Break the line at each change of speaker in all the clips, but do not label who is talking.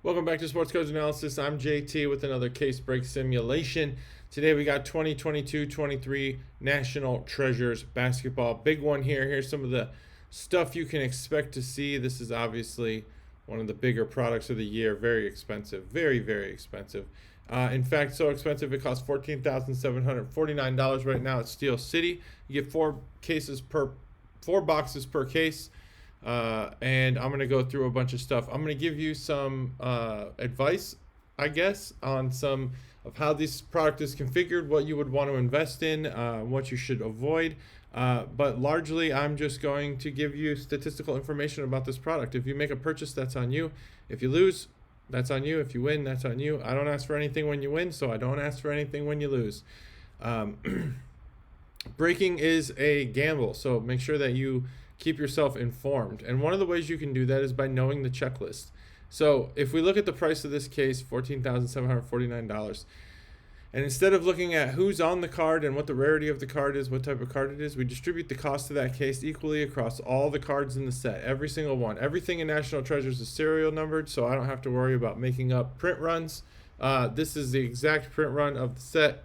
Welcome back to Sports Cards Analysis. I'm JT with another case break simulation. Today we got 2022-23 National Treasures basketball. Big one here. Here's some of the stuff you can expect to see. This is obviously one of the bigger products of the year. Very expensive. Very, very expensive. In fact, so expensive it costs $14,749 right now at Steel City. You get four boxes per case. And I'm going to go through a bunch of stuff. I'm going to give you some advice, I guess, on some of how this product is configured, what you would want to invest in, what you should avoid. But largely, I'm just going to give you statistical information about this product. If you make a purchase, that's on you. If you lose, that's on you. If you win, that's on you. I don't ask for anything when you win, so I don't ask for anything when you lose. Breaking is a gamble, so make sure that you keep yourself informed. And one of the ways you can do that is by knowing the checklist. So if we look at the price of this case, $14,749, and instead of looking at who's on the card and what the rarity of the card is, what type of card it is, we distribute the cost of that case equally across all the cards in the set, every single one. Everything in National Treasures is serial numbered, so I don't have to worry about making up print runs. This is the exact print run of the set.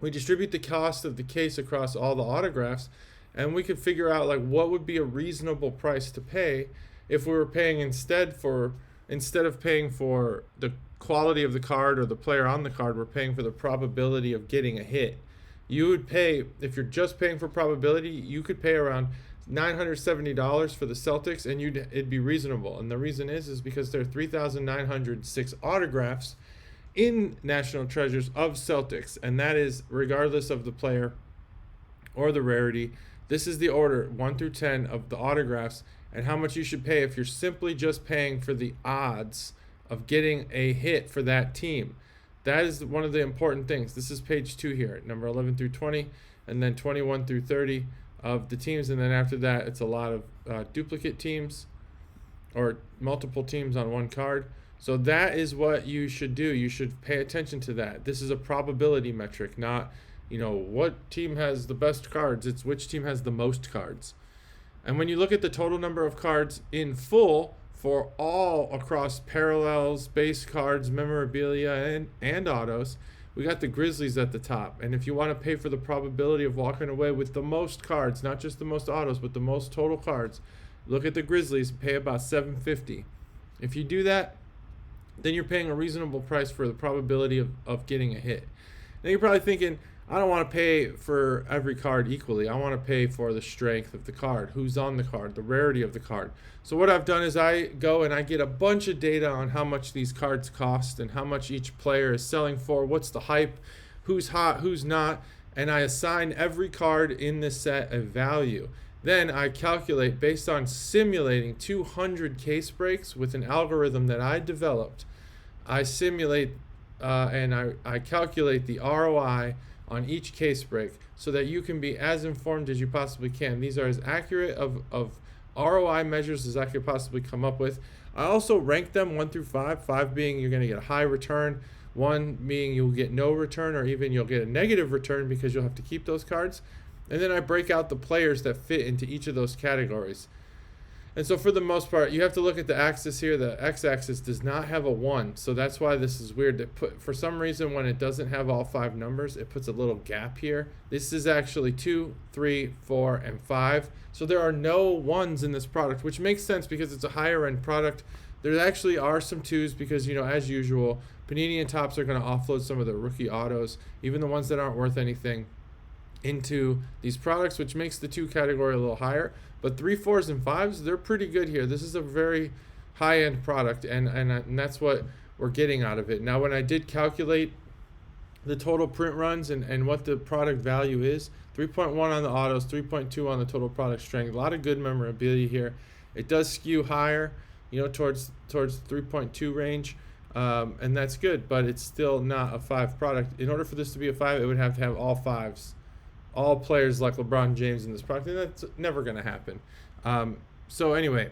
We distribute the cost of the case across all the autographs, and we could figure out like what would be a reasonable price to pay if we were paying instead of paying for the quality of the card or the player on the card, we're paying for the probability of getting a hit. You would pay, if you're just paying for probability, you could pay around $970 for the Celtics and it'd be reasonable. And the reason is because there are 3,906 autographs in National Treasures of Celtics, and that is regardless of the player or the rarity. This is the order 1 through 10 of the autographs and how much you should pay if you're simply just paying for the odds of getting a hit for that team. That is one of the important things. This is page 2 here, number 11 through 20, and then 21 through 30 of the teams. And then after that, it's a lot of duplicate teams or multiple teams on one card. So that is what you should do. You should pay attention to that. This is a probability metric, not what team has the best cards. It's which team has the most cards. And when you look at the total number of cards in full for all across parallels, base cards, memorabilia, and autos, we got the Grizzlies at the top. And if you want to pay for the probability of walking away with the most cards, not just the most autos, but the most total cards, look at the Grizzlies, pay about $750. If you do that, then you're paying a reasonable price for the probability of getting a hit. Now you're probably thinking, I don't want to pay for every card equally. I want to pay for the strength of the card, who's on the card, the rarity of the card. So what I've done is I go and I get a bunch of data on how much these cards cost and how much each player is selling for, what's the hype, who's hot, who's not, and I assign every card in this set a value. Then I calculate based on simulating 200 case breaks with an algorithm that I developed. I simulate and I calculate the ROI on each case break so that you can be as informed as you possibly can. These are as accurate of ROI measures as I could possibly come up with. I also rank them 1 through 5, 5 being you're going to get a high return, 1 being you'll get no return or even you'll get a negative return because you'll have to keep those cards. And then I break out the players that fit into each of those categories. And so for the most part, you have to look at the axis here. The x-axis does not have a 1, so that's why this is weird. For some reason, when it doesn't have all 5 numbers, it puts a little gap here. This is actually 2, 3, 4, and 5. So there are no 1s in this product, which makes sense because it's a higher-end product. There actually are some 2s because, as usual, Panini and Topps are going to offload some of the rookie autos, even the ones that aren't worth anything, into these products, which makes the 2 category a little higher. But 3, 4s, and 5s, they're pretty good here. This is a very high-end product, and that's what we're getting out of it. Now, when I did calculate the total print runs and what the product value is, 3.1 on the autos, 3.2 on the total product strength. A lot of good memorabilia here. It does skew higher, towards 3.2 range, and that's good, but it's still not a 5 product. In order for this to be a 5, it would have to have all 5s. All players like LeBron James in this product, and that's never going to happen. So anyway,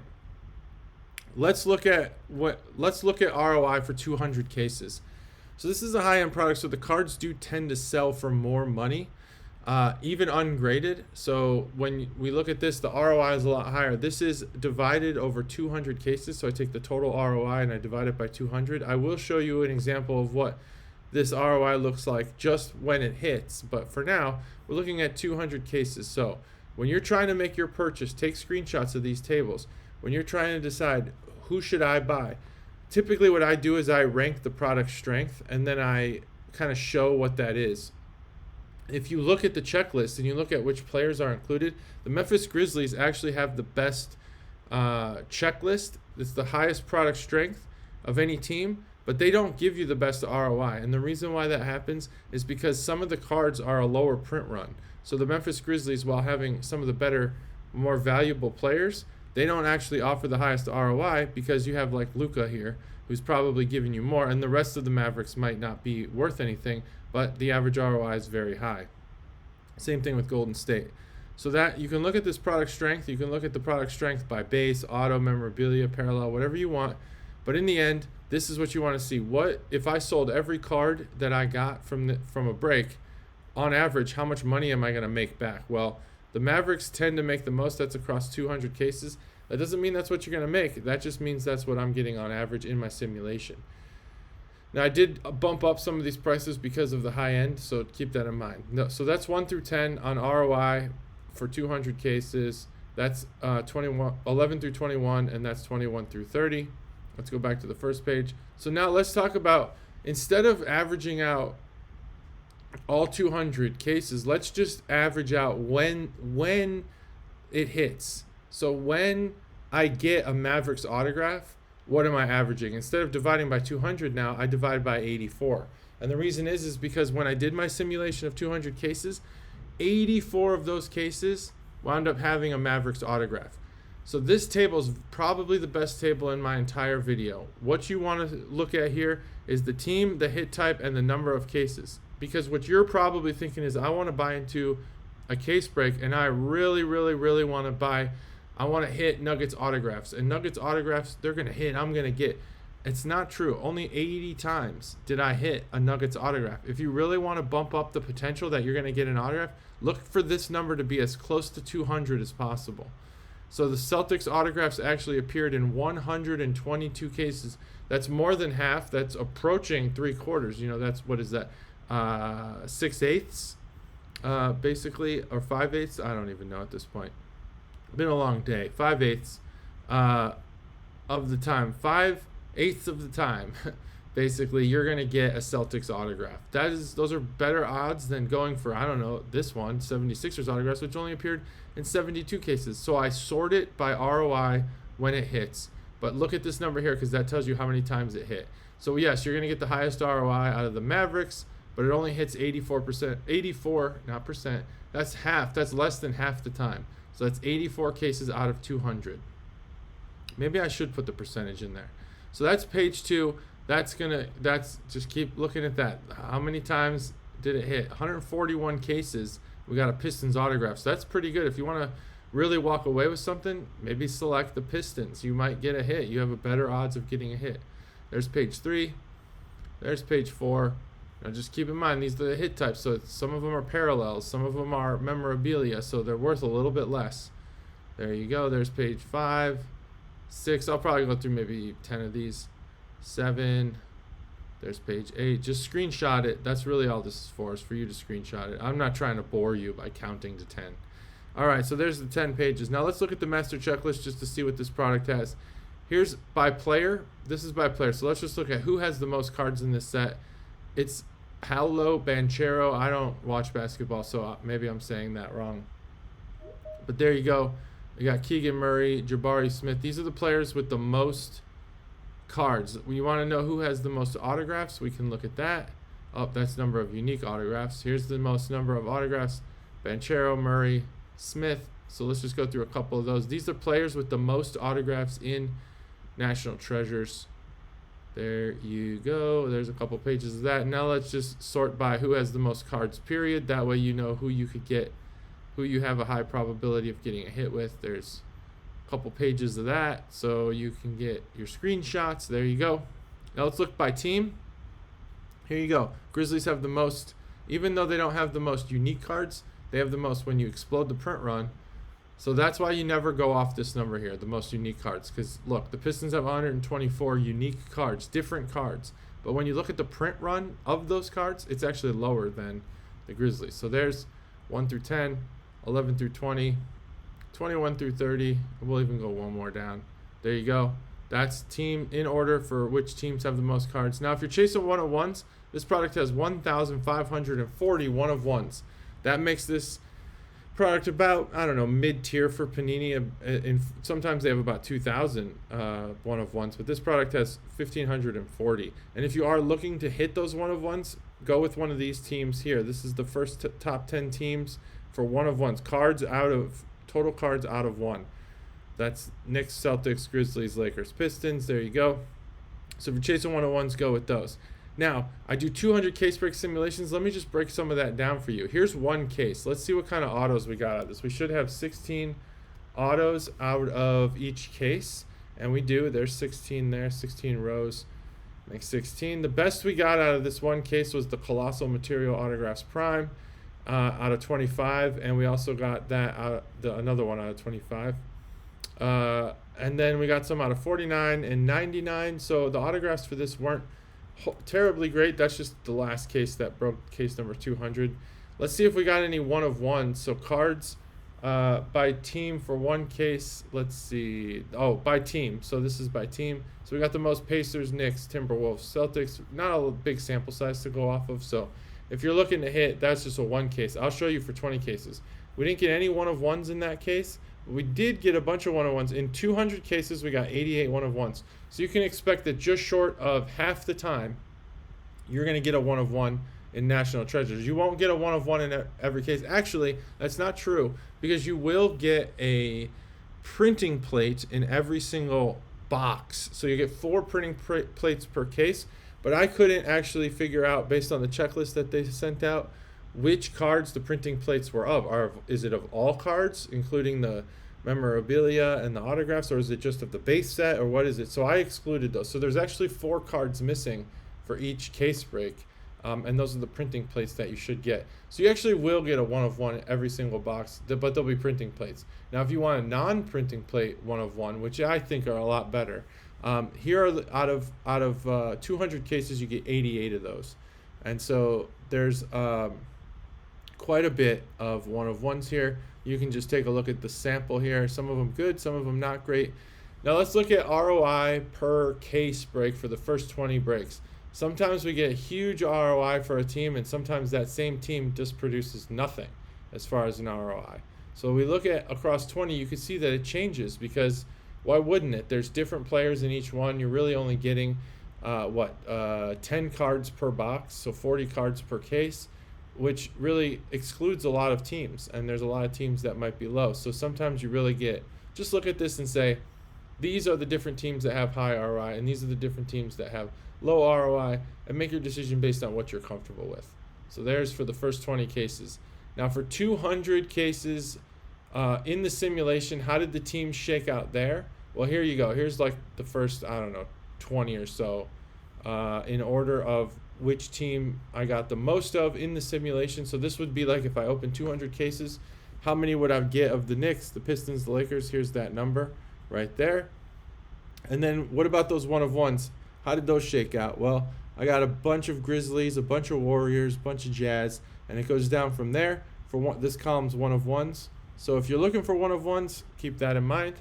let's look at ROI for 200 cases. So this is a high-end product, so the cards do tend to sell for more money. even ungraded. So when we look at this, the ROI is a lot higher. This is divided over 200 cases. So I take the total ROI and I divide it by 200. I will show you an example of what this ROI looks like just when it hits. But for now, we're looking at 200 cases. So when you're trying to make your purchase, take screenshots of these tables. When you're trying to decide who should I buy, typically what I do is I rank the product strength and then I kind of show what that is. If you look at the checklist and you look at which players are included, the Memphis Grizzlies actually have the best checklist. It's the highest product strength of any team, but they don't give you the best ROI. And the reason why that happens is because some of the cards are a lower print run. So the Memphis Grizzlies, while having some of the better, more valuable players, they don't actually offer the highest ROI because you have like Luka here, who's probably giving you more, and the rest of the Mavericks might not be worth anything, but the average ROI is very high. Same thing with Golden State. So that you can look at this product strength, you can look at the product strength by base, auto, memorabilia, parallel, whatever you want. But in the end, this is what you want to see. What if I sold every card that I got from a break, on average, how much money am I going to make back? Well, the Mavericks tend to make the most. That's across 200 cases. That doesn't mean that's what you're going to make. That just means that's what I'm getting on average in my simulation. Now, I did bump up some of these prices because of the high end, so keep that in mind. No, so that's 1 through 10 on ROI for 200 cases. That's 11 through 21, and that's 21 through 30. Let's go back to the first page. So now let's talk about, instead of averaging out all 200 cases, let's just average out when it hits. So when I get a Mavericks autograph, what am I averaging? Instead of dividing by 200 now, I divide by 84. And the reason is because when I did my simulation of 200 cases, 84 of those cases wound up having a Mavericks autograph. So this table is probably the best table in my entire video. What you want to look at here is the team, the hit type, and the number of cases. Because what you're probably thinking is, I want to buy into a case break, and I really, really, really want to buy. I want to hit Nuggets autographs. And Nuggets autographs, they're going to hit, I'm going to get. It's not true. Only 80 times did I hit a Nuggets autograph. If you really want to bump up the potential that you're going to get an autograph, look for this number to be as close to 200 as possible. So the Celtics autographs actually appeared in 122 cases. That's more than half. That's approaching 3/4. You know, that's, what is that? 6/8, basically, or 5/8. I don't even know at this point. Been a long day. 5/8 of the time. 5/8 of the time, basically, you're gonna get a Celtics autograph. Those are better odds than going for, I don't know, this one, 76ers autographs, which only appeared in 72 cases. So I sort it by ROI when it hits. But look at this number here, because that tells you how many times it hit. So yes, you're gonna get the highest ROI out of the Mavericks, but it only hits 84%. 84, not percent. That's half. That's less than half the time. So that's 84 cases out of 200. Maybe I should put the percentage in there. So that's page 2. That's just keep looking at that. How many times did it hit? 141 cases. We got a Pistons autograph. So that's pretty good. If you want to really walk away with something, maybe select the Pistons. You might get a hit. You have a better odds of getting a hit. There's page 3. There's page 4. Now just keep in mind, these are the hit types. So some of them are parallels. Some of them are memorabilia. So they're worth a little bit less. There you go. There's page 5, 6. I'll probably go through maybe 10 of these. 7. There's page 8. Just screenshot it. That's really all this is for, is for you to screenshot it. I'm not trying to bore you by counting to 10. All right, so there's the 10 pages. Now let's look at the master checklist just to see what this product has. Here's by player. This is by player. So let's just look at who has the most cards in this set. It's Paolo Banchero. I don't watch basketball, so maybe I'm saying that wrong. But there you go. We got Keegan Murray, Jabari Smith. These are the players with the most cards. When you want to know who has the most autographs, we can look at that. Oh, that's number of unique autographs. Here's the most number of autographs. Banchero, Murray, Smith. So let's just go through a couple of those. These are players with the most autographs in National Treasures. There you go. There's a couple pages of that. Now let's just sort by who has the most cards, period. That way you know who you could get, who you have a high probability of getting a hit with. There's a couple pages of that, so you can get your screenshots. There you go. Now let's look by team. Here you go. Grizzlies have the most, even though they don't have the most unique cards, they have the most when you explode the print run. So that's why you never go off this number here, the most unique cards. Because look, the Pistons have 124 unique cards, different cards. But when you look at the print run of those cards, it's actually lower than the Grizzlies. So there's 1 through 10, 11 through 20, 21 through 30. We'll even go one more down. There you go. That's team in order for which teams have the most cards. Now, if you're chasing one-of-ones, this product has 1,540 one-of-ones. That makes this product about, I don't know, mid-tier for Panini. And sometimes they have about 2,000 one-of-ones, but this product has 1,540. And if you are looking to hit those one-of-ones, go with one of these teams here. This is the first top 10 teams for one-of-ones. Total cards out of one. That's Knicks, Celtics, Grizzlies, Lakers, Pistons. There you go. So if you're chasing one-of-ones, go with those. Now, I do 200 case break simulations. Let me just break some of that down for you. Here's one case. Let's see what kind of autos we got out of this. We should have 16 autos out of each case. And we do. There's 16 there, 16 rows. Makes 16. The best we got out of this one case was the Colossal Material Autographs Prime out of 25. And we also got that another one out of 25. And then we got some out of 49 and 99. So the autographs for this weren't terribly great. That's just the last case that broke case number 200. Let's see if we got any one-of-ones. So cards by team for one case. Let's see. Oh, by team. So this is by team. So we got the most: Pacers, Knicks, Timberwolves, Celtics. Not a big sample size to go off of. So if you're looking to hit, that's just a one case. I'll show you for 20 cases. We didn't get any one-of-ones in that case. We did get a bunch of one-of-ones. In 200 cases, we got 88 one-of-ones. So you can expect that just short of half the time, you're going to get a one-of-one in National Treasures. You won't get a one-of-one in every case. Actually, that's not true, because you will get a printing plate in every single box. So you get 4 printing plates per case. But I couldn't actually figure out, based on the checklist that they sent out, which cards the printing plates were of. Is it of all cards, including the memorabilia and the autographs, or is it just of the base set, or what is it? So I excluded those. So there's actually 4 cards missing for each case break, and those are the printing plates that you should get. So you actually will get a one-of-one in every single box, but they'll be printing plates. Now, if you want a non-printing plate one-of-one, which I think are a lot better, here are out of 200 cases, you get 88 of those, and so there's quite a bit of one-of-ones here. You can just take a look at the sample here. Some of them good, some of them not great. Now let's look at ROI per case break for the first 20 breaks. Sometimes we get a huge ROI for a team, and sometimes that same team just produces nothing as far as an ROI. So we look at across 20, you can see that it changes, because why wouldn't it? There's different players in each one. You're really only getting 10 cards per box, so 40 cards per case, which really excludes a lot of teams, and there's a lot of teams that might be low. So sometimes you really just look at this and say, these are the different teams that have high ROI, and these are the different teams that have low ROI, and make your decision based on what you're comfortable with. So there's for the first 20 cases. Now for 200 cases in the simulation, how did the teams shake out there? Well, here you go. Here's like the first, 20 or so in order of which team I got the most of in the simulation. So this would be like if I open 200 cases, how many would I get of the Knicks, the Pistons, the Lakers? Here's that number right there. And then what about those one-of-ones? How did those shake out? Well, I got a bunch of Grizzlies, a bunch of Warriors, a bunch of Jazz, and it goes down from there. This column's one-of-ones. So if you're looking for one-of-ones, keep that in mind.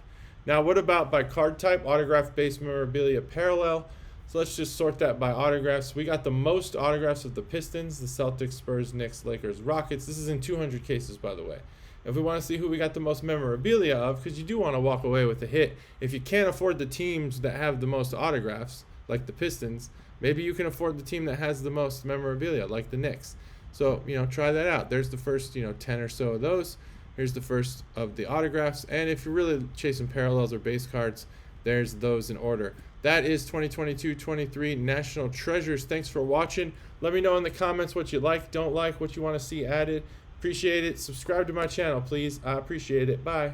Now, what about by card type? Autograph, base, memorabilia, parallel. So let's just sort that by autographs. We got the most autographs of the Pistons, the Celtics, Spurs, Knicks, Lakers, Rockets. This is in 200 cases, by the way. If we want to see who we got the most memorabilia of, because you do want to walk away with a hit. If you can't afford the teams that have the most autographs, like the Pistons, maybe you can afford the team that has the most memorabilia, like the Knicks. So, try that out. There's the first, 10 or so of those. Here's the first of the autographs. And if you're really chasing parallels or base cards, there's those in order. That is 2022-23 National Treasures. Thanks for watching. Let me know in the comments what you like, don't like, what you want to see added. Appreciate it. Subscribe to my channel, please. I appreciate it. Bye.